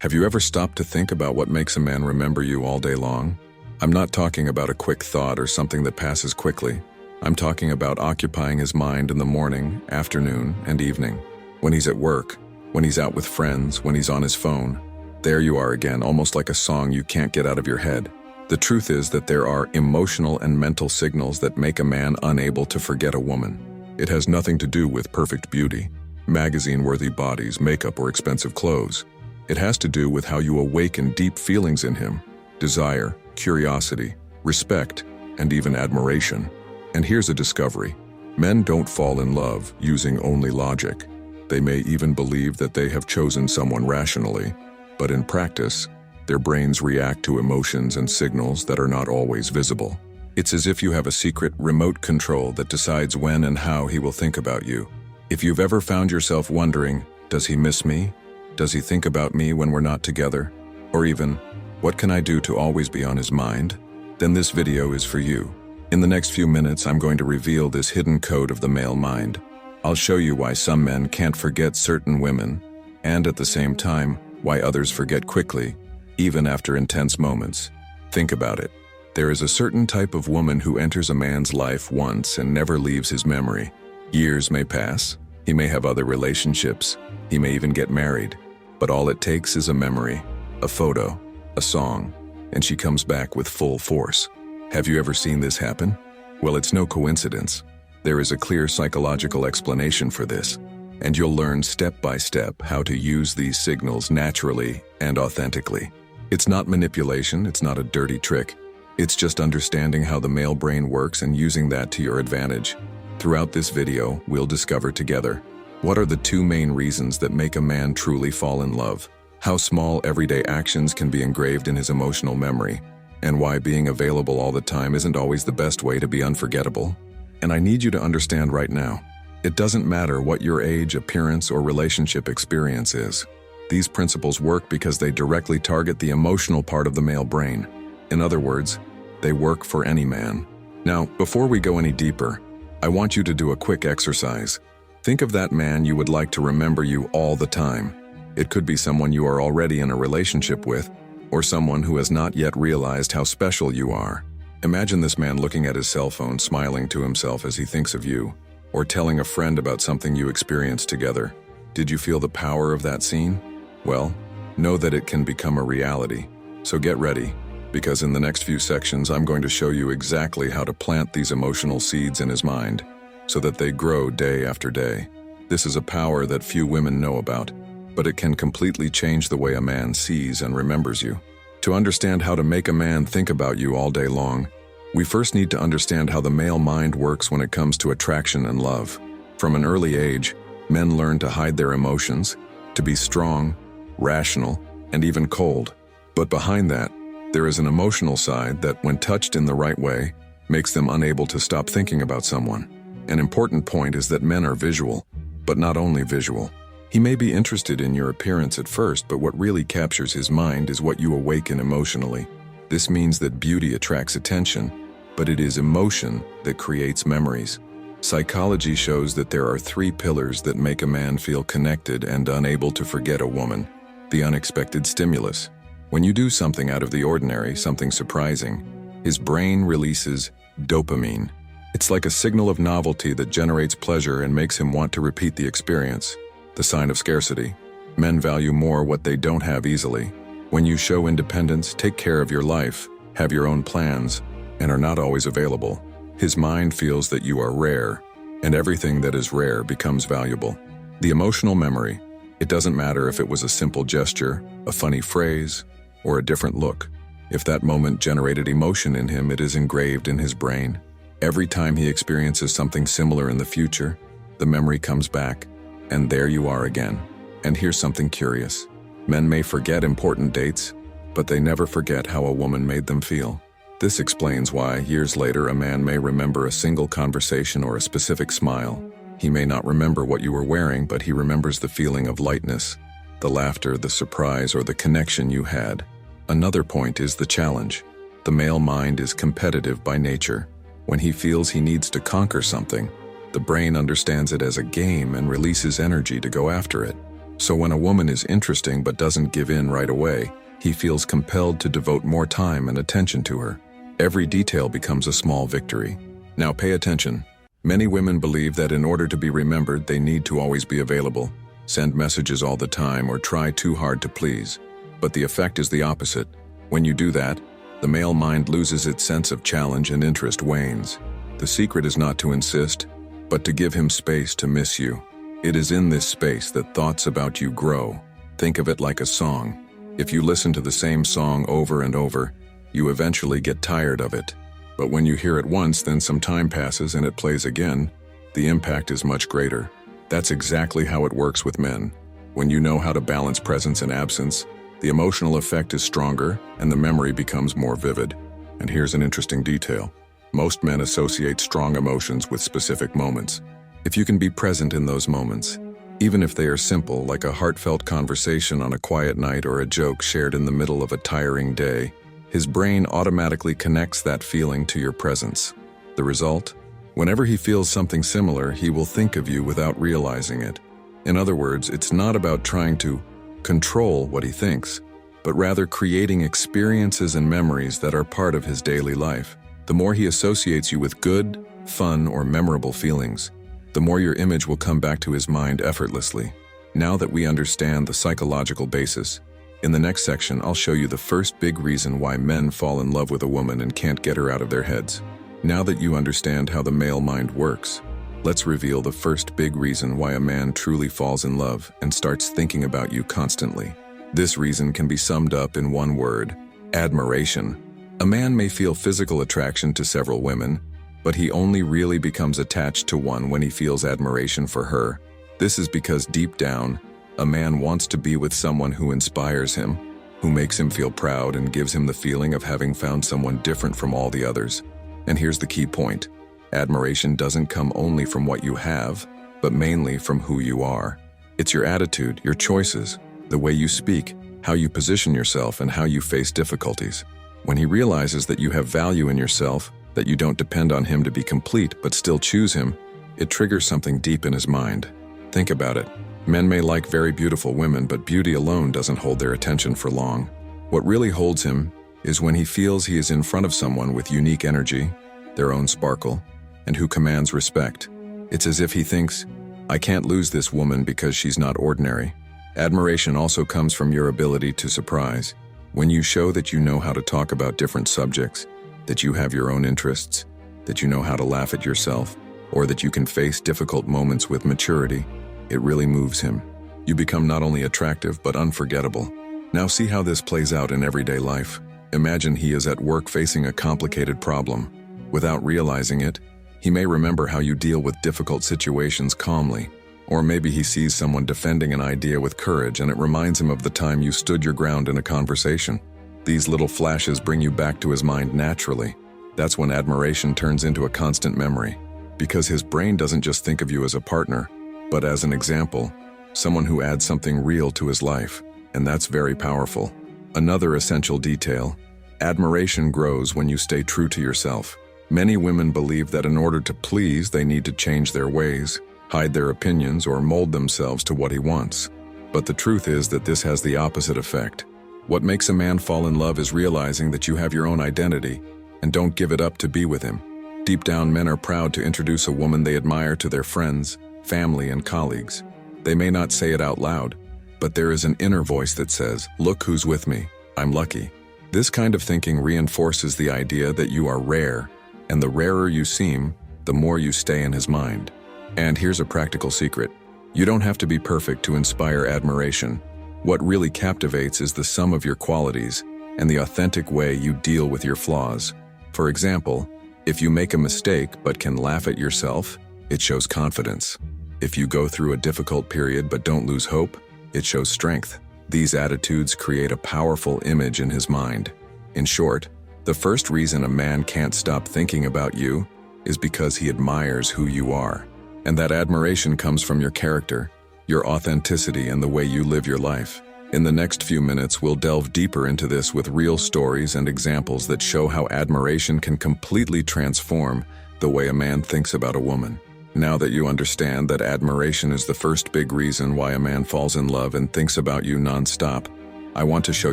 Have you ever stopped to think about what makes a man remember you all day long? I'm not talking about a quick thought or something that passes quickly. I'm talking about occupying his mind in the morning, afternoon, and evening. When he's at work, when he's out with friends, when he's on his phone. There you are again, almost like a song you can't get out of your head. The truth is that there are emotional and mental signals that make a man unable to forget a woman. It has nothing to do with perfect beauty, magazine-worthy bodies, makeup, or expensive clothes. It has to do with how you awaken deep feelings in him: desire, curiosity, respect, and even admiration. And here's a discovery. Men don't fall in love using only logic. They may even believe that they have chosen someone rationally, but in practice, their brains react to emotions and signals that are not always visible. It's as if you have a secret remote control that decides when and how he will think about you. If you've ever found yourself wondering, does he miss me? Does he think about me when we're not together? Or even, what can I do to always be on his mind? Then this video is for you. In the next few minutes, I'm going to reveal this hidden code of the male mind. I'll show you why some men can't forget certain women, and at the same time, why others forget quickly, even after intense moments. Think about it. There is a certain type of woman who enters a man's life once and never leaves his memory. Years may pass. He may have other relationships. He may even get married. But all it takes is a memory, a photo, a song, and she comes back with full force. Have you ever seen this happen? Well, it's no coincidence. There is a clear psychological explanation for this, and you'll learn step by step how to use these signals naturally and authentically. It's not manipulation, it's not a dirty trick. It's just understanding how the male brain works and using that to your advantage. Throughout this video, we'll discover together: what are the two main reasons that make a man truly fall in love? How small everyday actions can be engraved in his emotional memory? And why being available all the time isn't always the best way to be unforgettable? And I need you to understand right now, it doesn't matter what your age, appearance, or relationship experience is. These principles work because they directly target the emotional part of the male brain. In other words, they work for any man. Now, before we go any deeper, I want you to do a quick exercise. Think of that man you would like to remember you all the time. It could be someone you are already in a relationship with, or someone who has not yet realized how special you are. Imagine this man looking at his cell phone, smiling to himself as he thinks of you, or telling a friend about something you experienced together. Did you feel the power of that scene? Well, know that it can become a reality. So get ready, because in the next few sections I'm going to show you exactly how to plant these emotional seeds in his mind, so that they grow day after day. This is a power that few women know about, but it can completely change the way a man sees and remembers you. To understand how to make a man think about you all day long, we first need to understand how the male mind works when it comes to attraction and love. From an early age, men learn to hide their emotions, to be strong, rational, and even cold. But behind that, there is an emotional side that, when touched in the right way, makes them unable to stop thinking about someone. An important point is that men are visual, but not only visual. He may be interested in your appearance at first, but what really captures his mind is what you awaken emotionally. This means that beauty attracts attention, but it is emotion that creates memories. Psychology shows that there are three pillars that make a man feel connected and unable to forget a woman. The unexpected stimulus. When you do something out of the ordinary, something surprising, his brain releases dopamine. It's like a signal of novelty that generates pleasure and makes him want to repeat the experience. The sign of scarcity. Men value more what they don't have easily. When you show independence, take care of your life, have your own plans, and are not always available, his mind feels that you are rare, and everything that is rare becomes valuable. The emotional memory. It doesn't matter if it was a simple gesture, a funny phrase, or a different look. If that moment generated emotion in him, it is engraved in his brain. Every time he experiences something similar in the future, the memory comes back, and there you are again. And here's something curious. Men may forget important dates, but they never forget how a woman made them feel. This explains why, years later, a man may remember a single conversation or a specific smile. He may not remember what you were wearing, but he remembers the feeling of lightness, the laughter, the surprise, or the connection you had. Another point is the challenge. The male mind is competitive by nature. When he feels he needs to conquer something, the brain understands it as a game and releases energy to go after it. So when a woman is interesting but doesn't give in right away, he feels compelled to devote more time and attention to her. Every detail becomes a small victory. Now pay attention. Many women believe that in order to be remembered, they need to always be available, send messages all the time, or try too hard to please. But the effect is the opposite. When you do that, the male mind loses its sense of challenge and interest wanes. The secret is not to insist, but to give him space to miss you. It is in this space that thoughts about you grow. Think of it like a song. If you listen to the same song over and over, you eventually get tired of it. But when you hear it once, then some time passes and it plays again, the impact is much greater. That's exactly how it works with men. When you know how to balance presence and absence, the emotional effect is stronger and the memory becomes more vivid. And here's an interesting detail. Most men associate strong emotions with specific moments. If you can be present in those moments, even if they are simple, like a heartfelt conversation on a quiet night or a joke shared in the middle of a tiring day, his brain automatically connects that feeling to your presence. The result? Whenever he feels something similar, he will think of you without realizing it. In other words, it's not about trying to control what he thinks, but rather creating experiences and memories that are part of his daily life. The more he associates you with good, fun, or memorable feelings, the more your image will come back to his mind effortlessly. Now that we understand the psychological basis, in the next section I'll show you the first big reason why men fall in love with a woman and can't get her out of their heads. Now that you understand how the male mind works, let's reveal the first big reason why a man truly falls in love and starts thinking about you constantly. This reason can be summed up in one word: admiration. A man may feel physical attraction to several women, but he only really becomes attached to one when he feels admiration for her. This is because deep down, a man wants to be with someone who inspires him, who makes him feel proud and gives him the feeling of having found someone different from all the others. And here's the key point. Admiration doesn't come only from what you have, but mainly from who you are. It's your attitude, your choices, the way you speak, how you position yourself, and how you face difficulties. When he realizes that you have value in yourself, that you don't depend on him to be complete but still choose him, it triggers something deep in his mind. Think about it. Men may like very beautiful women, but beauty alone doesn't hold their attention for long. What really holds him is when he feels he is in front of someone with unique energy, their own sparkle, and who commands respect. It's as if he thinks, I can't lose this woman because she's not ordinary. Admiration also comes from your ability to surprise. When you show that you know how to talk about different subjects, that you have your own interests, that you know how to laugh at yourself, or that you can face difficult moments with maturity, it really moves him. You become not only attractive but unforgettable. Now see how this plays out in everyday life. Imagine he is at work facing a complicated problem. Without realizing it, he may remember how you deal with difficult situations calmly. Or maybe he sees someone defending an idea with courage and it reminds him of the time you stood your ground in a conversation. These little flashes bring you back to his mind naturally. That's when admiration turns into a constant memory, because his brain doesn't just think of you as a partner, but as an example, someone who adds something real to his life, and that's very powerful. Another essential detail: admiration grows when you stay true to yourself. Many women believe that in order to please, they need to change their ways, hide their opinions, or mold themselves to what he wants. But the truth is that this has the opposite effect. What makes a man fall in love is realizing that you have your own identity and don't give it up to be with him. Deep down, men are proud to introduce a woman they admire to their friends, family, and colleagues. They may not say it out loud, but there is an inner voice that says, "Look who's with me, I'm lucky." This kind of thinking reinforces the idea that you are rare, and the rarer you seem, the more you stay in his mind. And here's a practical secret. You don't have to be perfect to inspire admiration. What really captivates is the sum of your qualities and the authentic way you deal with your flaws. For example, if you make a mistake but can laugh at yourself, it shows confidence. If you go through a difficult period but don't lose hope, it shows strength. These attitudes create a powerful image in his mind. In short, the first reason a man can't stop thinking about you is because he admires who you are. And that admiration comes from your character, your authenticity, and the way you live your life. In the next few minutes, we'll delve deeper into this with real stories and examples that show how admiration can completely transform the way a man thinks about a woman. Now that you understand that admiration is the first big reason why a man falls in love and thinks about you non-stop, I want to show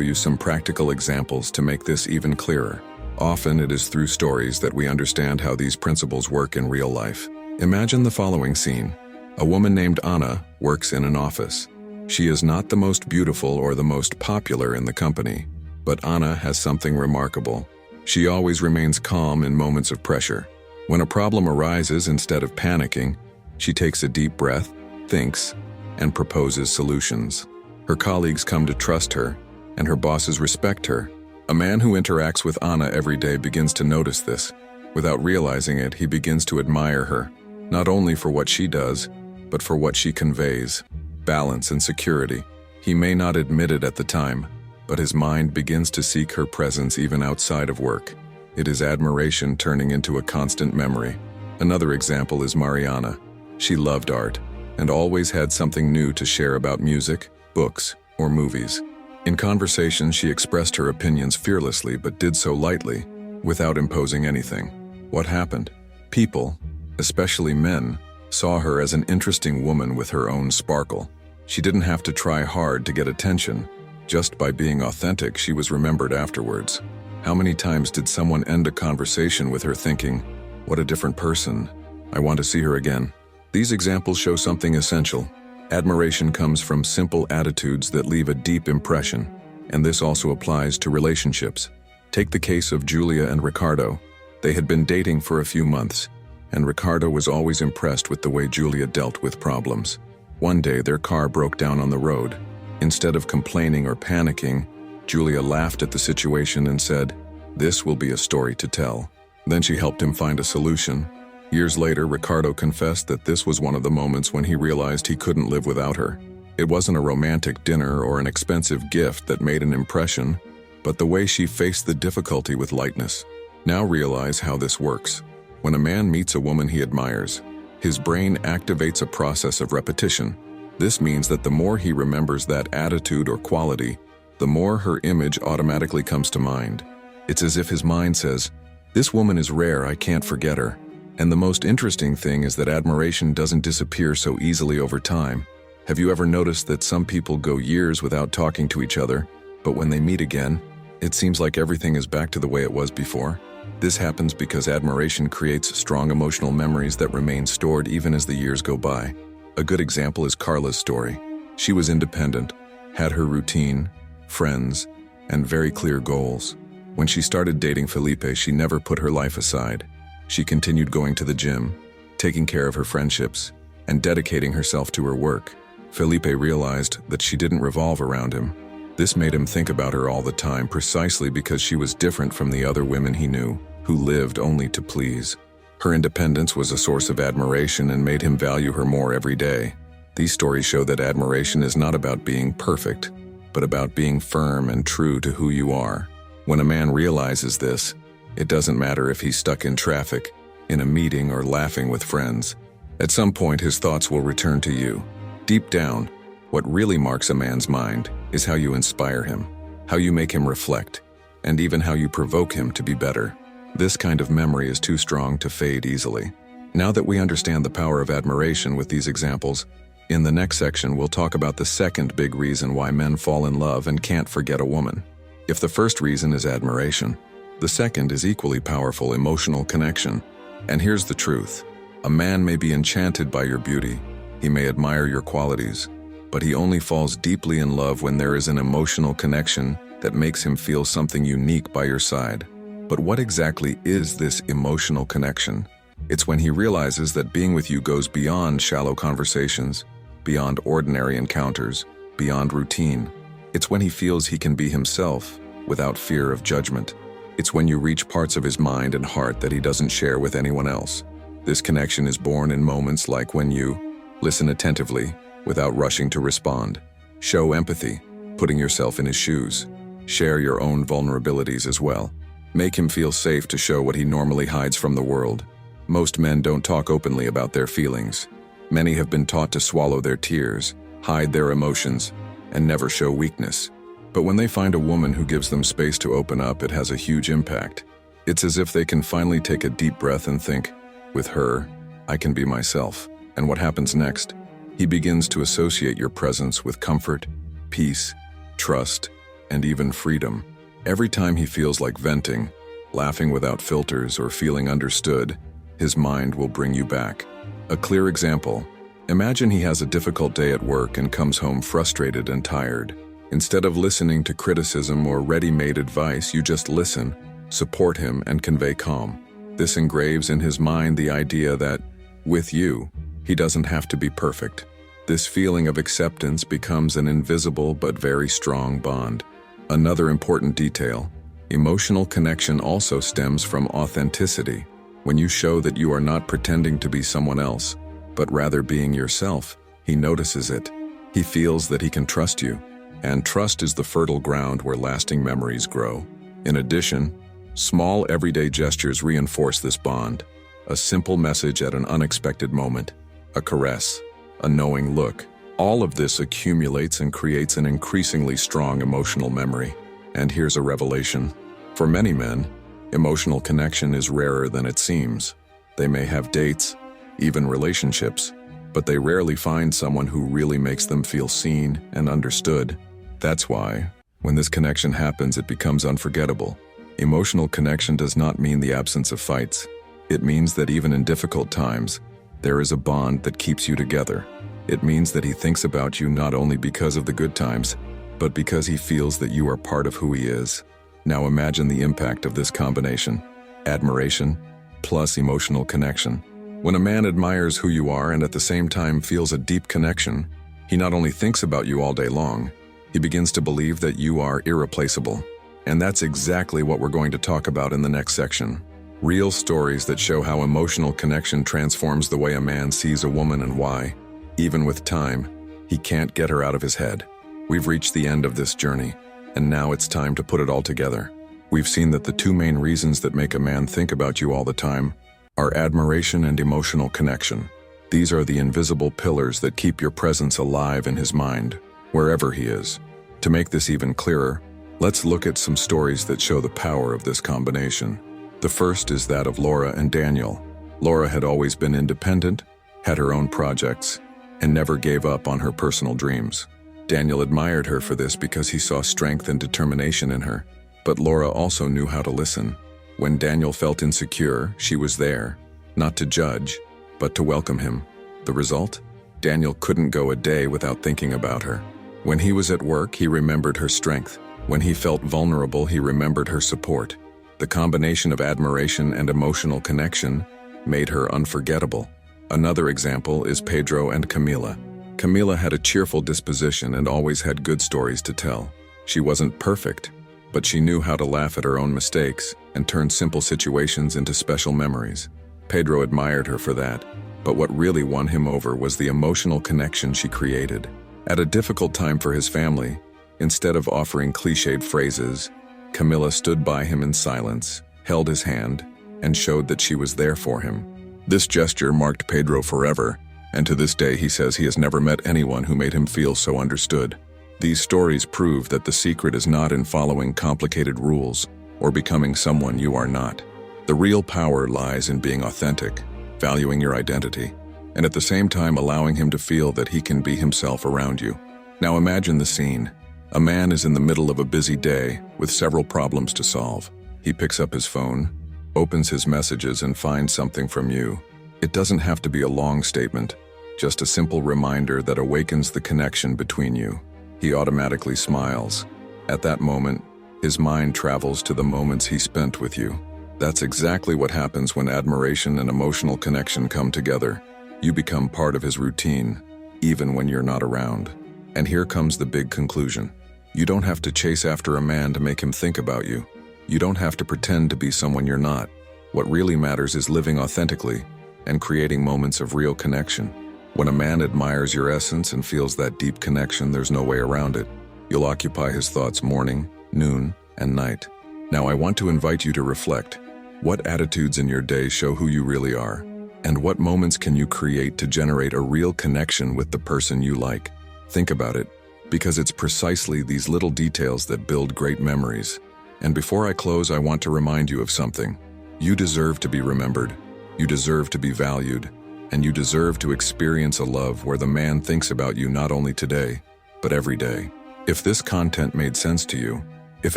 you some practical examples to make this even clearer. Often it is through stories that we understand how these principles work in real life. Imagine the following scene. A woman named Anna works in an office. She is not the most beautiful or the most popular in the company, but Anna has something remarkable. She always remains calm in moments of pressure. When a problem arises, instead of panicking, she takes a deep breath, thinks, and proposes solutions. Her colleagues come to trust her, and her bosses respect her. A man who interacts with Anna every day begins to notice this. Without realizing it, he begins to admire her, not only for what she does, but for what she conveys: balance and security. He may not admit it at the time, but his mind begins to seek her presence even outside of work. It is admiration turning into a constant memory. Another example is Mariana. She loved art, and always had something new to share about music, books, or movies. In conversations, she expressed her opinions fearlessly, but did so lightly, without imposing anything. What happened? People, especially men, saw her as an interesting woman with her own sparkle. She didn't have to try hard to get attention. Just by being authentic, she was remembered afterwards. How many times did someone end a conversation with her thinking, "What a different person. I want to see her again"? These examples show something essential. Admiration comes from simple attitudes that leave a deep impression, and this also applies to relationships. Take the case of Julia and Ricardo. They had been dating for a few months, and Ricardo was always impressed with the way Julia dealt with problems. One day, their car broke down on the road. Instead of complaining or panicking, Julia laughed at the situation and said, "This will be a story to tell." Then she helped him find a solution. Years later, Ricardo confessed that this was one of the moments when he realized he couldn't live without her. It wasn't a romantic dinner or an expensive gift that made an impression, but the way she faced the difficulty with lightness. Now realize how this works. When a man meets a woman he admires, his brain activates a process of repetition. This means that the more he remembers that attitude or quality, the more her image automatically comes to mind. It's as if his mind says, "This woman is rare, I can't forget her." And the most interesting thing is that admiration doesn't disappear so easily over time. Have you ever noticed that some people go years without talking to each other, but when they meet again, it seems like everything is back to the way it was before? This happens because admiration creates strong emotional memories that remain stored even as the years go by. A good example is Carla's story. She was independent, had her routine, friends, and very clear goals. When she started dating Felipe, she never put her life aside. She continued going to the gym, taking care of her friendships, and dedicating herself to her work. Felipe realized that she didn't revolve around him. This made him think about her all the time, precisely because she was different from the other women he knew, who lived only to please. Her independence was a source of admiration and made him value her more every day. These stories show that admiration is not about being perfect, but about being firm and true to who you are. When a man realizes this, it doesn't matter if he's stuck in traffic, in a meeting, or laughing with friends. At some point, his thoughts will return to you. Deep down, what really marks a man's mind is how you inspire him, how you make him reflect, and even how you provoke him to be better. This kind of memory is too strong to fade easily. Now that we understand the power of admiration with these examples, in the next section we'll talk about the second big reason why men fall in love and can't forget a woman. If the first reason is admiration, the second is equally powerful: emotional connection. And here's the truth. A man may be enchanted by your beauty, he may admire your qualities, but he only falls deeply in love when there is an emotional connection that makes him feel something unique by your side. But what exactly is this emotional connection? It's when he realizes that being with you goes beyond shallow conversations, beyond ordinary encounters, beyond routine. It's when he feels he can be himself without fear of judgment. It's when you reach parts of his mind and heart that he doesn't share with anyone else. This connection is born in moments like when you listen attentively without rushing to respond, show empathy, putting yourself in his shoes, share your own vulnerabilities as well. Make him feel safe to show what he normally hides from the world. Most men don't talk openly about their feelings. Many have been taught to swallow their tears, hide their emotions, and never show weakness. But when they find a woman who gives them space to open up, it has a huge impact. It's as if they can finally take a deep breath and think, with her, I can be myself. And what happens next? He begins to associate your presence with comfort, peace, trust, and even freedom. Every time he feels like venting, laughing without filters, or feeling understood, his mind will bring you back. A clear example: imagine he has a difficult day at work and comes home frustrated and tired. Instead of listening to criticism or ready-made advice, you just listen, support him, and convey calm. This engraves in his mind the idea that, with you, he doesn't have to be perfect. This feeling of acceptance becomes an invisible but very strong bond. Another important detail: emotional connection also stems from authenticity. When you show that you are not pretending to be someone else, but rather being yourself, he notices it. He feels that he can trust you, and trust is the fertile ground where lasting memories grow. In addition, small everyday gestures reinforce this bond. A simple message at an unexpected moment, a caress, a knowing look. All of this accumulates and creates an increasingly strong emotional memory. And here's a revelation. For many men, emotional connection is rarer than it seems. They may have dates, even relationships, but they rarely find someone who really makes them feel seen and understood. That's why, when this connection happens, it becomes unforgettable. Emotional connection does not mean the absence of fights. It means that even in difficult times, there is a bond that keeps you together. It means that he thinks about you not only because of the good times, but because he feels that you are part of who he is. Now imagine the impact of this combination: admiration plus emotional connection. When a man admires who you are and at the same time feels a deep connection, he not only thinks about you all day long, he begins to believe that you are irreplaceable. And that's exactly what we're going to talk about in the next section. Real stories that show how emotional connection transforms the way a man sees a woman and why, even with time, he can't get her out of his head. We've reached the end of this journey, and now it's time to put it all together. We've seen that the two main reasons that make a man think about you all the time are admiration and emotional connection. These are the invisible pillars that keep your presence alive in his mind, wherever he is. To make this even clearer, let's look at some stories that show the power of this combination. The first is that of Laura and Daniel. Laura had always been independent, had her own projects, and never gave up on her personal dreams. Daniel admired her for this because he saw strength and determination in her. But Laura also knew how to listen. When Daniel felt insecure, she was there, not to judge, but to welcome him. The result? Daniel couldn't go a day without thinking about her. When he was at work, he remembered her strength. When he felt vulnerable, he remembered her support. The combination of admiration and emotional connection made her unforgettable. Another example is Pedro and Camila. Camila had a cheerful disposition and always had good stories to tell. She wasn't perfect, but she knew how to laugh at her own mistakes and turn simple situations into special memories. Pedro admired her for that, but what really won him over was the emotional connection she created. At a difficult time for his family, instead of offering cliched phrases, Camila stood by him in silence, held his hand, and showed that she was there for him. This gesture marked Pedro forever, and to this day he says he has never met anyone who made him feel so understood. These stories prove that the secret is not in following complicated rules or becoming someone you are not. The real power lies in being authentic, valuing your identity, and at the same time allowing him to feel that he can be himself around you. Now imagine the scene. A man is in the middle of a busy day with several problems to solve. He picks up his phone, opens his messages, and finds something from you. It doesn't have to be a long statement, just a simple reminder that awakens the connection between you. He automatically smiles. At that moment, his mind travels to the moments he spent with you. That's exactly what happens when admiration and emotional connection come together. You become part of his routine, even when you're not around. And here comes the big conclusion. You don't have to chase after a man to make him think about you. You don't have to pretend to be someone you're not. What really matters is living authentically and creating moments of real connection. When a man admires your essence and feels that deep connection, there's no way around it. You'll occupy his thoughts morning, noon, and night. Now I want to invite you to reflect. What attitudes in your day show who you really are? And what moments can you create to generate a real connection with the person you like? Think about it, because it's precisely these little details that build great memories. And before I close, I want to remind you of something. You deserve to be remembered. You deserve to be valued. and you deserve to experience a love where the man thinks about you not only today, but every day. If this content made sense to you, if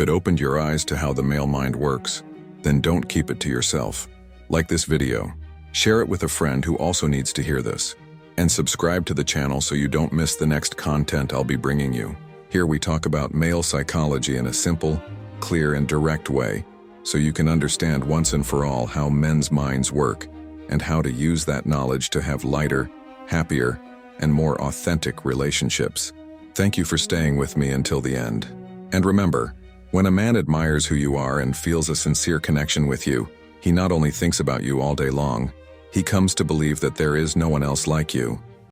it opened your eyes to how the male mind works, then don't keep it to yourself. Like this video, share it with a friend who also needs to hear this, and subscribe to the channel so you don't miss the next content I'll be bringing you. Here we talk about male psychology in a simple, clear, and direct way, so you can understand once and for all how men's minds work and how to use that knowledge to have lighter, happier, and more authentic relationships. Thank you for staying with me until the end. And remember, when a man admires who you are and feels a sincere connection with you, he not only thinks about you all day long, he comes to believe that there is no one else like you.